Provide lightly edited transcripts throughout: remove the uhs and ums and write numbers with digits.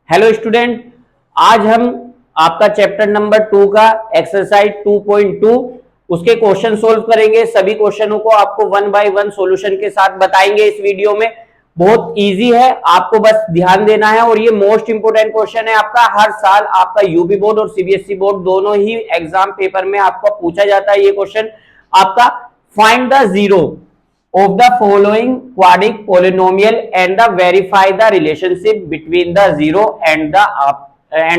Hello student, आज हम आपका चैप्टर नंबर 2 का एक्सरसाइज 2.2 उसके क्वेश्चन सोल्व करेंगे। सभी क्वेश्चनों को आपको वन बाय वन सॉल्यूशन के साथ बताएंगे इस वीडियो में। बहुत इजी है, आपको बस ध्यान देना है और ये मोस्ट इंपोर्टेंट क्वेश्चन है आपका। हर साल आपका यूपी बोर्ड और सीबीएसई बोर्ड दोनों ही एग्जाम पेपर में आपको पूछा जाता है ये क्वेश्चन आपका। Find the zero of the following quadratic polynomial and verify the relationship between the zero and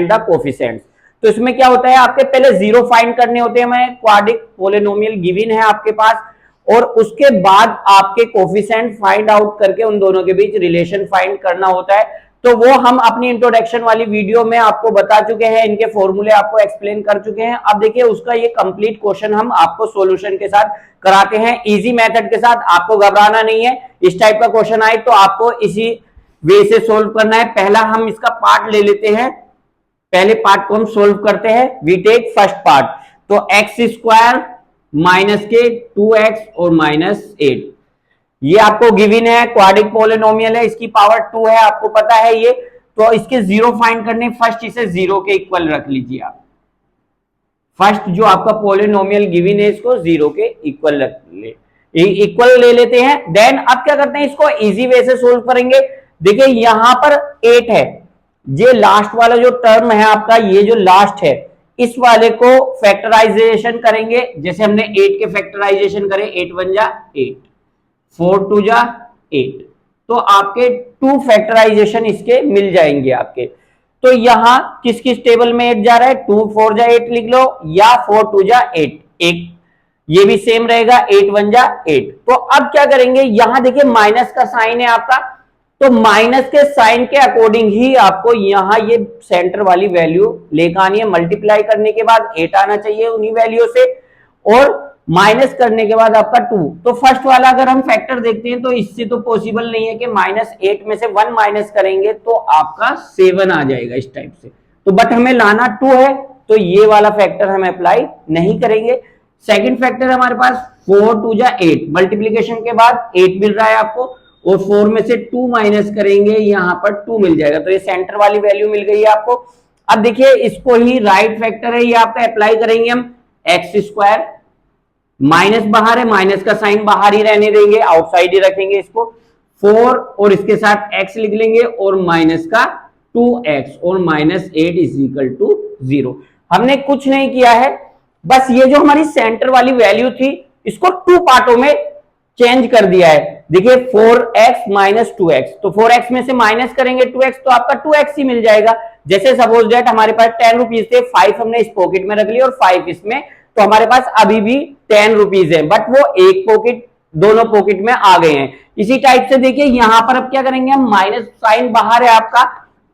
the coefficients। तो इसमें क्या होता है, आपके पहले जीरो फाइंड करने होते हैं। हमें क्वाड्रिक पोलिनोमियल गिवन है आपके पास और उसके बाद आपके कोफिशिएंट फाइंड आउट करके उन दोनों के बीच रिलेशन फाइंड करना होता है। तो वो हम अपनी इंट्रोडक्शन वाली वीडियो में आपको बता चुके हैं, इनके फॉर्मूले आपको एक्सप्लेन कर चुके हैं। अब देखिए उसका ये कंप्लीट क्वेश्चन हम आपको सॉल्यूशन के साथ कराते हैं, इजी मेथड के साथ। आपको घबराना नहीं है, इस टाइप का क्वेश्चन आए तो आपको इसी वे से सोल्व करना है। पहला हम इसका पार्ट ले लेते हैं, पहले पार्ट को हम सोल्व करते हैं। वी टेक फर्स्ट पार्ट, तो एक्स स्क्वायर माइनस के 2x और -8 ये आपको गिवन है, क्वाड्रिक पोलिनोमियल है, इसकी पावर 2 है, आपको पता है ये। तो इसके जीरो फाइंड करने, फर्स्ट इसे जीरो के इक्वल रख लीजिए आप। फर्स्ट जो आपका पोलिनोमियल गिवन है इसको जीरो के इक्वल रख इक्वल ले लेते हैं। देन अब क्या करते हैं, इसको इजी वे से सोल्व करेंगे। देखिए यहां पर 8 है, ये लास्ट वाला जो टर्म है आपका, ये जो लास्ट है इस वाले को फैक्टराइजेशन करेंगे। जैसे हमने 8 के फैक्टराइजेशन करे, 8 1 जा 8, 4 2 जा 8, तो आपके 2 फैक्टराइजेशन इसके मिल जाएंगे आपके। तो यहां किस किस टेबल में 8 जा रहा है, 2 4 जा 8 लिख लो, या 4 2 जा 8, एक ये भी सेम रहेगा, 8 1 जा 8। तो अब क्या करेंगे, यहां देखिए माइनस का साइन है आपका, तो माइनस के साइन के अकॉर्डिंग ही आपको यहां ये सेंटर वाली वैल्यू लेकर आनी है। मल्टीप्लाई करने के बाद 8 आना चाहिए उन्हीं वैल्यू से, और माइनस करने के बाद आपका 2। तो फर्स्ट वाला अगर हम फैक्टर देखते हैं तो इससे तो पॉसिबल नहीं है कि -8 में से 1 माइनस करेंगे तो आपका 7 आ जाएगा इस टाइप से। तो बट हमें लाना 2 है, तो ये वाला फैक्टर हम अप्लाई नहीं करेंगे। सेकंड फैक्टर हमारे पास 4 2 जा 8, मल्टीप्लीकेशन के बाद 8 मिल रहा है आपको, और 4 में से 2 माइनस करेंगे, यहां पर 2 मिल जाएगा। तो ये सेंटर वाली वैल्यू मिल गई है आपको। अब देखिए इसको ही राइट फैक्टर है, ये आपका अप्लाई करेंगे हम। एक्स स्क्वायर माइनस बाहर है, माइनस का साइन बाहर ही रहने देंगे, आउटसाइड ही रखेंगे इसको। 4 और इसके साथ x लिख लेंगे, और माइनस का 2x और -8 इज इक्वल टू 0। हमने कुछ नहीं किया है, बस ये जो हमारी सेंटर वाली वैल्यू थी इसको 2 पार्टों में चेंज कर दिया है। देखिए 4x - 2x, तो 4x में से माइनस करेंगे 2x तो आपका 2x ही मिल जाएगा। जैसे सपोज दैट हमारे पास 10 रुपीज थे, 5 हमने इस पॉकेट में रख लिया और 5 इसमें, तो हमारे पास अभी भी 10 रुपीज है, बट वो एक पॉकेट दोनों पॉकेट में आ गए हैं। इसी टाइप से देखिए यहां पर अब क्या करेंगे हम, माइनस साइन बाहर है आपका,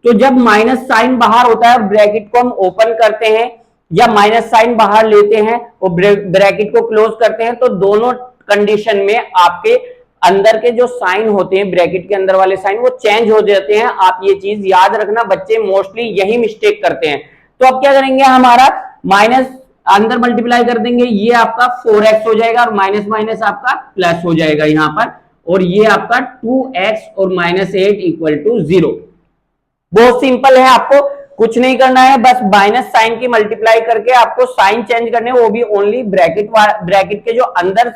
तो जब माइनस साइन बाहर होता है ब्रैकेट को हम ओपन करते हैं या माइनस साइन बाहर लेते हैं और ब्रैकेट को क्लोज करते हैं, तो दोनों कंडीशन में आपके अंदर के जो साइन होते हैं, ब्रैकेट के अंदर वाले साइन, वो चेंज हो जाते हैं। आप ये चीज याद रखना, बच्चे मोस्टली यही मिस्टेक करते हैं। तो अब क्या करेंगे, हमारा माइनस अंदर मल्टीप्लाई कर देंगे, ये आपका 4x हो जाएगा और माइनस माइनस आपका प्लस हो जाएगा यहां पर, और ये आपका 2x और -8 इक्वल टू 0। बहुत सिंपल है, आपको कुछ नहीं करना है, बस माइनस साइन की मल्टीप्लाई करके आपको साइन चेंज करने, वो भी ओनली ब्रैकेट के जो अंदर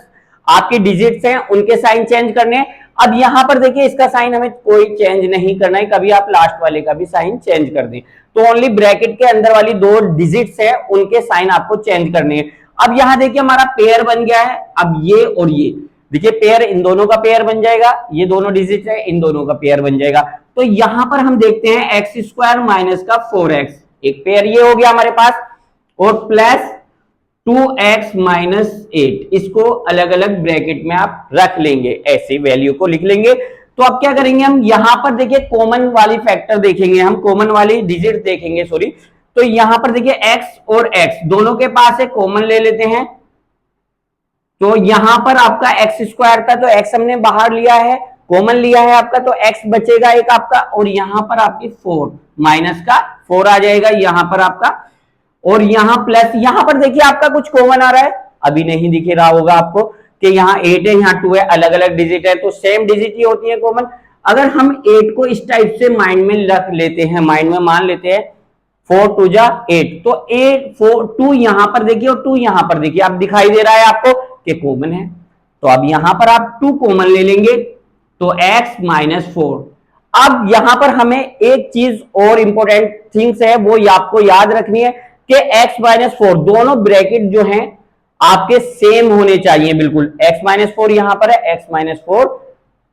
आपके डिजिट्स हैं उनके साइन चेंज करने हैं। अब यहां पर देखिए इसका साइन हमें कोई चेंज नहीं करना है, कभी आप लास्ट वाले का भी साइन चेंज कर दें, तो ओनली ब्रैकेट के अंदर वाली 2 डिजिट्स है उनके साइन आपको चेंज करने हैं। अब यहां देखिए हमारा पेयर बन गया है, अब ये और ये देखिए पेयर, इन दोनों का पेयर बन जाएगा, ये दोनों डिजिट है इन दोनों का पेयर बन जाएगा। तो यहां पर हम देखते हैं एक्स स्क्वायर माइनस का 4x, एक पेयर ये हो गया हमारे पास, और प्लस 2x -8, इसको अलग अलग ब्रैकेट में आप रख लेंगे, ऐसे वैल्यू को लिख लेंगे। तो अब क्या करेंगे हम, यहां पर देखिए कॉमन वाली फैक्टर देखेंगे हम, कॉमन वाली डिजिट देखेंगे, सॉरी। तो यहां पर देखिए x और x दोनों के पास है, कॉमन ले लेते हैं। तो यहां पर आपका एक्स स्क्वायर था, तो x हमने बाहर लिया है, कॉमन लिया है आपका, तो x बचेगा एक आपका, और यहां पर आपकी 4 माइनस का 4 आ जाएगा यहां पर आपका, और यहां प्लस, यहां पर देखिए आपका कुछ कॉमन आ रहा है, अभी नहीं दिख रहा होगा आपको कि यहां 8 है यहाँ 2 है, अलग अलग डिजिट है, तो सेम डिजिट ही होती है कॉमन। अगर हम 8 को इस टाइप से माइंड में रख लेते हैं, माइंड में मान लेते हैं 4 2 जा 8, तो 8 4 2 यहां पर देखिए और 2 यहां पर देखिए, अब दिखाई दे रहा है आपको कि कॉमन है, तो अब यहां पर आप 2 कॉमन ले लेंगे तो x माइनस 4। अब यहां पर हमें एक चीज और इंपॉर्टेंट थिंग्स है वो आपको याद रखनी है कि x माइनस 4 दोनों ब्रैकेट जो हैं आपके सेम होने चाहिए बिल्कुल। x माइनस 4 यहां पर है, x माइनस 4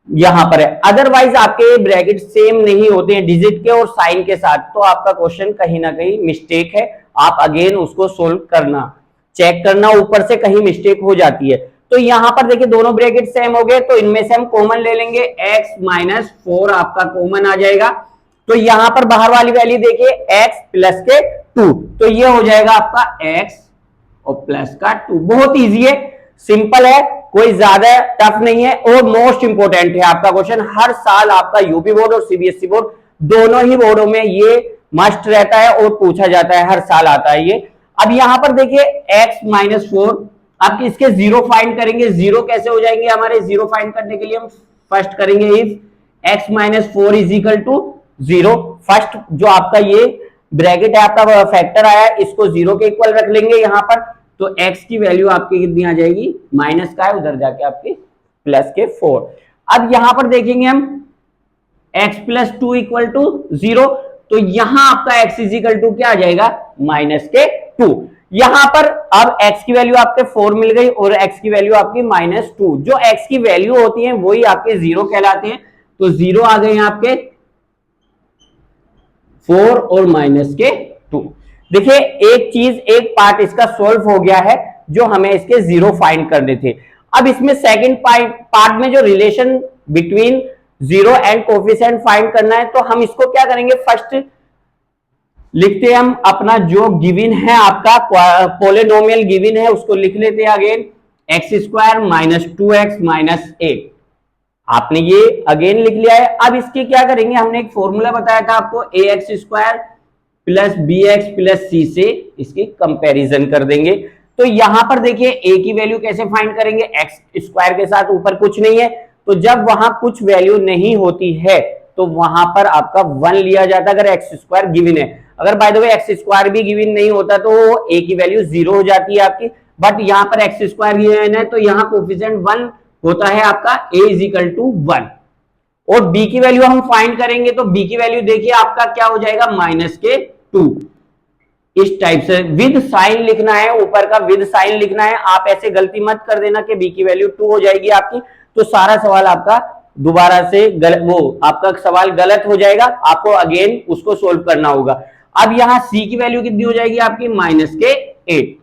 यहां पर है, अदरवाइज आपके ब्रैकेट सेम नहीं होते हैं डिजिट के और साइन के साथ, तो आपका क्वेश्चन कहीं ना कहीं मिस्टेक है। आप अगेन उसको सोल्व करना, चेक करना, ऊपर से कहीं मिस्टेक हो जाती है। तो यहां पर देखिए दोनों ब्रैकेट सेम हो गए, तो इनमें से हम कॉमन ले लेंगे, x माइनस 4 आपका कॉमन आ जाएगा। तो यहां पर बाहर वाली वैल्यू देखिए x प्लस के 2, तो ये हो जाएगा आपका x और प्लस का 2। बहुत इजी है, सिंपल है, कोई ज्यादा टफ नहीं है और मोस्ट इंपोर्टेंट है आपका क्वेश्चन। हर साल आपका यूपी बोर्ड और सीबीएसई बोर्ड दोनों ही बोर्डों में ये मस्ट रहता है और पूछा जाता है, हर साल आता है ये। अब यहां पर देखिए x माइनस 4, आप इसके जीरो फाइंड करेंगे, जीरो कैसे हो जाएंगे हमारे, जीरो फाइंड करने के लिए हम फर्स्ट करेंगे if x minus 4 is equal to 0। First जो आपका ये ब्रैकेट है आपका फैक्टर आया है, इसको जीरो के इक्वल रख लेंगे यहां पर, तो x की वैल्यू आपकी कितनी आ जाएगी, माइनस का है उधर जाके आपके प्लस के 4। अब यहां पर देखेंगे हम x प्लस 2 इक्वल टू 0, तो यहां आपका x इज इक्वल टू क्या आ जाएगा, माइनस के 2। यहां पर अब x की वैल्यू आपके 4 मिल गई और x की वैल्यू आपकी माइनस 2। जो x की वैल्यू होती है वही आपके जीरो कहलाते हैं, तो जीरो आ गए आपके 4 और माइनस के 2। देखिए एक चीज, एक पार्ट इसका सॉल्व हो गया है जो हमें इसके जीरो फाइंड करने थे। अब इसमें सेकंड पार्ट में जो relation between zero and coefficient find करना है, तो हम इसको क्या करेंगे, फर्स्ट लिखते हैं हम अपना जो गिवन है आपका पॉलिनोमियल गिवन है उसको लिख लेते हैं again, x square minus 2x minus 8। आपने ये अगेन लिख लिया है। अब इसके क्या करेंगे, हमने एक फॉर्मूला बताया था आपको, ax square plus bx plus c से इसकी कंपैरिजन कर देंगे। तो यहां पर देखिए a की वैल्यू कैसे फाइंड करेंगे, x स्क्वायर के साथ ऊपर कुछ नहीं है, तो जब वहां कुछ वैल्यू नहीं होती है तो वहां पर आपका 1 लिया जाता है अगर एक्स स्क्वायर गिवन है। अगर by the way x square भी गिवन नहीं होता तो a की वैल्यू 0 हो जाती है आपकी, बट यहां पर एक्स स्क्वायर गिवन है तो यहां कोफिशिएंट 1 होता है आपका, a इज इक्वल टू 1। और b की वैल्यू हम फाइंड करेंगे तो b की वैल्यू देखिए आपका क्या हो जाएगा, माइनस के 2। इस टाइप से विद साइन लिखना है, ऊपर का विद साइन लिखना है। आप ऐसे गलती मत कर देना कि b की वैल्यू 2 हो जाएगी आपकी, तो सारा सवाल आपका दोबारा से आपका सवाल गलत हो जाएगा, आपको अगेन उसको सोल्व करना होगा। अब यहां c की वैल्यू कितनी हो जाएगी आपकी, माइनस के 8।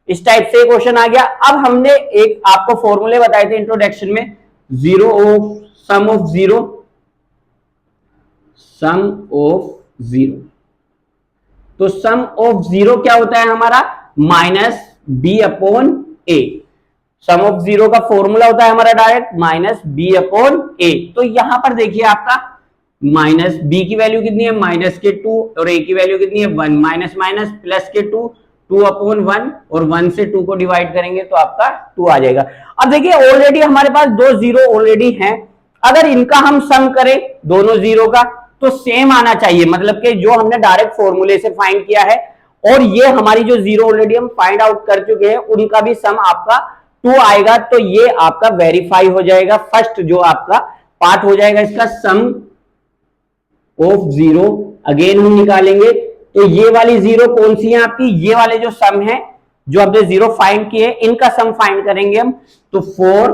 इस टाइप से क्वेश्चन आ गया। अब हमने एक आपको फॉर्मूले बताए थे इंट्रोडक्शन में, zero of sum of zero, sum of zero, तो सम ऑफ जीरो क्या होता है हमारा, minus B upon A. Sum of zero का फॉर्मूला होता है हमारा direct minus B upon A. तो यहां पर देखिए आपका माइनस बी की वैल्यू कितनी है, माइनस के 2 और ए की वैल्यू कितनी है 1, माइनस माइनस प्लस के 2, 2 अपॉन 1 और 1 से 2 को डिवाइड करेंगे तो आपका 2 आ जाएगा। अब देखिए ऑलरेडी हमारे पास दो जीरो ऑलरेडी हैं, अगर इनका हम सम करें दोनों जीरो का तो सेम आना चाहिए, मतलब कि जो हमने डायरेक्ट फॉर्मूले से फाइंड किया है और ये हमारी जो जीरो ऑलरेडी हम फाइंड आउट कर चुके हैं उनका भी सम आपका 2 आएगा, तो ये आपका वेरीफाई हो जाएगा। फर्स्ट जो आपका पार्ट हो जाएगा इसका सम ऑफ जीरो, अगेन हम निकालेंगे तो ये वाली जीरो कौन सी है आपकी, ये वाले जो सम है जो आपने जीरो फाइंड किए इनका सम फाइंड करेंगे हम, तो 4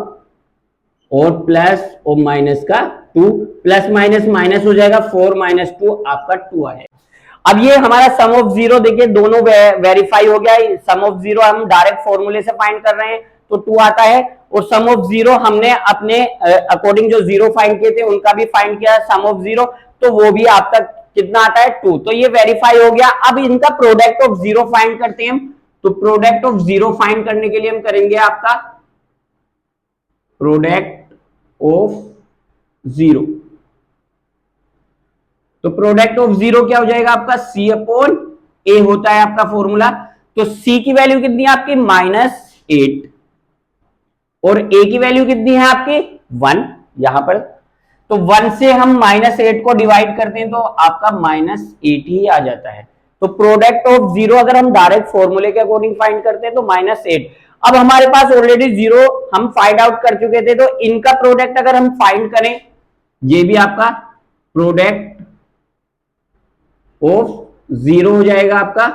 और प्लस और माइनस का 2, प्लस माइनस माइनस हो जाएगा, 4 माइनस 2 आपका 2 आएगा। अब ये हमारा सम ऑफ जीरो देखिए दोनों वेरीफाई हो गया। सम ऑफ जीरो हम डायरेक्ट फॉर्मूले से फाइंड कर रहे हैं तो 2 आता है, और सम ऑफ जीरो हमने अपने अकॉर्डिंग जो जीरो फाइंड किए थे उनका भी फाइंड किया सम ऑफ जीरो, तो वो भी आपका कितना आता है 2, तो ये वेरीफाई हो गया। अब इनका प्रोडक्ट ऑफ जीरो फाइंड करते हैं हम, तो प्रोडक्ट ऑफ जीरो फाइंड करने के लिए हम करेंगे आपका प्रोडक्ट ऑफ जीरो, तो प्रोडक्ट ऑफ जीरो क्या हो जाएगा आपका, सी अपॉन ए होता है आपका फॉर्मूला। तो सी की वैल्यू कितनी है आपकी, -8 और ए की वैल्यू कितनी है आपकी 1 यहां पर, तो 1 से हम -8 को डिवाइड करते हैं तो आपका -8 ही आ जाता है। तो प्रोडक्ट ऑफ जीरो अगर हम डायरेक्ट फॉर्मूले के अकॉर्डिंग फाइंड करते हैं तो -8। अब हमारे पास ऑलरेडी जीरो हम फाइंड आउट कर चुके थे, तो इनका प्रोडक्ट अगर हम फाइंड करें, ये भी आपका प्रोडक्ट ऑफ जीरो हो जाएगा आपका।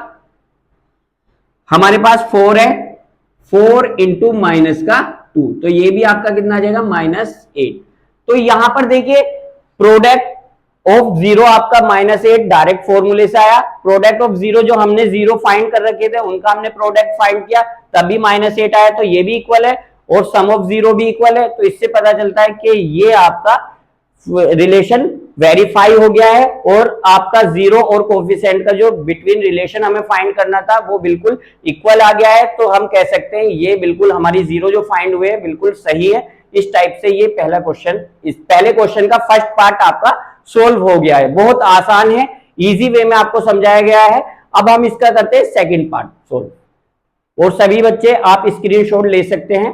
हमारे पास 4 है, 4 इंटू माइनस का 2, तो ये भी आपका कितना आ जाएगा -8। तो यहां पर देखिए प्रोडक्ट ऑफ जीरो आपका -8 डायरेक्ट फॉर्मूले से आया। प्रोडक्ट ऑफ जीरो जो हमने जीरो फाइंड कर रखे थे उनका हमने प्रोडक्ट फाइंड किया तभी -8 आया, तो ये भी इक्वल है और सम ऑफ जीरो भी इक्वल है। तो इससे पता चलता है कि ये आपका रिलेशन वेरीफाई हो गया है और आपका जीरो और कोफिशिएंट का जो बिटवीन रिलेशन हमें फाइंड करना था वो बिल्कुल इक्वल आ गया है। तो हम कह सकते हैं ये बिल्कुल हमारी जीरो जो फाइंड हुए हैं बिल्कुल सही है। इस टाइप से ये पहला क्वेश्चन, इस पहले क्वेश्चन का फर्स्ट पार्ट आपका सोल्व हो गया है। बहुत आसान है, इजी वे में आपको समझाया गया है। अब हम इसका करते हैं सेकंड पार्ट सोल्व, और सभी बच्चे आप स्क्रीनशॉट ले सकते हैं।